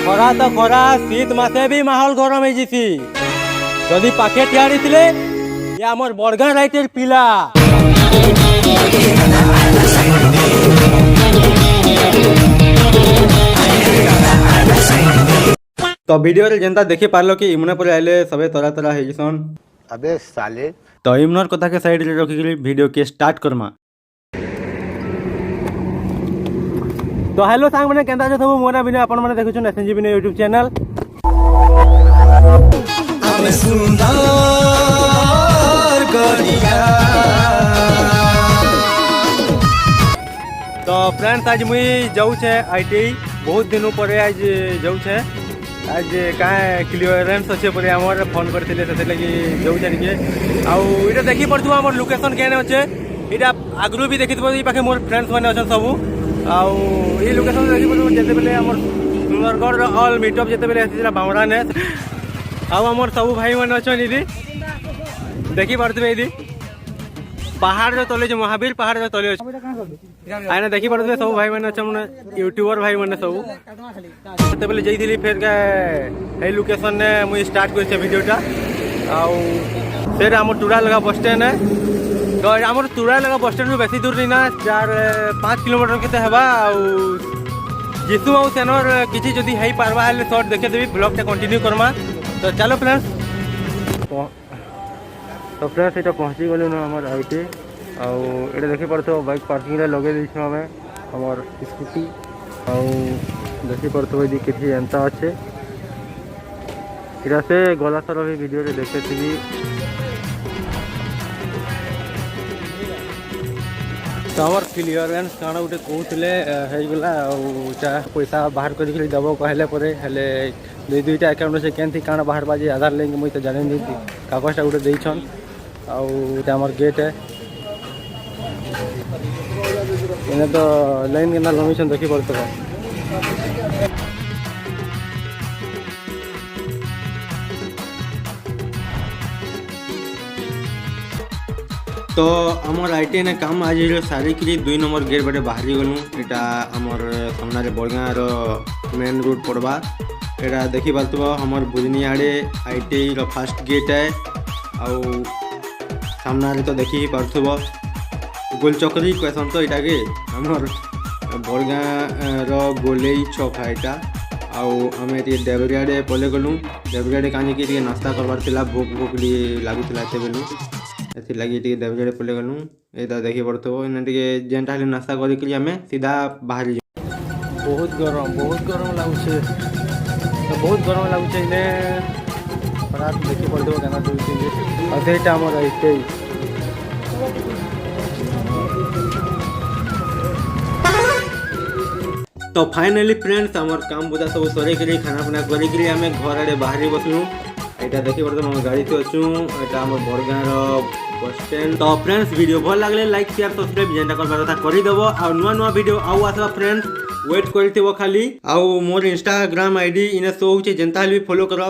ଖରା ତ ଖରା ଶୀତ ମାସେ ବି ମାହୋଲ ଗରମ ହେଇଯିସି। ଯଦି ପାଖେ ଠିଆଡ଼ି ଥିଲେ ଏ ଆମର ବଡ଼ଗାଁ ରାଇଟର ପିଲା। तो वीडियो रे जेंता देखि पारलो कि इमने पर आइले सबे तरह तरह हेइसन। अबे साले तो इमनर कथा के साइड रे रखि के वीडियो के स्टार्ट करमा। तो हेलो सांग माने केंता जे सब मोरा बिना अपन माने देखुछन एसएनजी बिना YouTube चैनल। हमें सुंदर गरिया। तो फ्रेंड्स आज मुई जाऊ छे आईटी बहुत दिनों पर आज जाऊ छे। आज काहे क्लियरेंस अच्छे पर हमर फोन करथिले से लगी जाऊ छे के आउ इटा देखि पड़थु हमर लोकेशन केने अछि। इटा आगरु भी देखिथबो ई पाखे मोर फ्रेंड्स माने अछन सब आउ ई लोकेशन देखि पड़थु जेते बेले हमर सुंदरगढ़ ऑल मीटअप जेते बेले आसीला बावड़ा ने आउ हमर सब भाई माने अछन इदी देखि पड़थबे इदी पहाड़ जो तले महावीर पहाड़ जो तले आने देखि पड़े सब भाई मैंने अच्छा मैंने यूट्यूबर भाई मैंने सब बेले जाइली फिर ए लोकेशन ने मुझे स्टार्ट कर वीडियोटा आउ फिर आम टूरा लगा बस स्टैंड है। तो आम टूरा लगा बस स्टैंड बेसी दूर नहीं ना 4-5 किलोमीटर के हेबा जीसु आउ सेनर किसी जदि है पारबा हेले शॉर्ट देखे देबी ब्लॉग टा कंटिन्यू करमा। तो चलो फ्रेंड्स इटा पहुँची गलु ना हमार आईटी आउ इटा देखि पड़थो बाइक पार्किंग रे लगे दिछो हमें हमर स्कूटी आउ देखि पड़थो यदि किछि एंता अच्छे इटा से गला सर भी वीडियो रे देखे थी। तो हमर क्लियरेंस काना उठे कहूले हो गला आउटा पैसा बाहर कर देव कहले परे हेले दुईटा अकाउंट से केनथी काना बाहर बाजे आधार लिंक मुई तो जाने नहीं कागजटा गोटे देछन आउ इटा हमर गेट है इने तो लाइन केना लमिशन देखि पड़तो। तो आमर आईटी ने काम आज सारी कि 2 नंबर गेट बाटे बाहरी गलु। इटा आमर सामना रे बड़गाँ रो मेन रोड पड़वा एटा देखि पालतबो हमर बुजनी आड़े आईटी रो फर्स्ट गेट है आउ सामना रे तो देखि पारथबो गोल चक्री कहसन तो इटा के हमर बड़गाँ रो गोलेई चौक है इटा आउ हमें टी देवरियाडे पले गलु। देवरियाडे कानी कि नास्ता करबार थिला भूख भूख लागुथिला एते बेलु एथि लगी टी देवरियाडे पले गलु। एटा देखि पड़थबो इने टी जेंटा हले नास्ता करि कि हमें सीधा बाहर बहुत गरम लागुछे बहुत गरम लागुछे इने रात देखि पड़थबो गाना दुई आ सेटा हमर आईते। तो फाइनली फ्रेंड्स हमार काम बुदा सब सरे करी खाना पीना करी करी हमें घर आड़े बाहर बसलु। एटा देखि पड़तो हम गाड़ी तो अछु एटा हमर बड़गाँ रो बस स्टैंड। तो फ्रेंड्स वीडियो भल लागले लाइक शेयर सब्सक्राइब जेंटा करबा था करि देबो आ नुआ वीडियो आउ आसबा फ्रेंड्स वेट करथिबो खाली आउ मोर इंस्टाग्राम आईडी इने शो होचे जेंता भी फॉलो करो।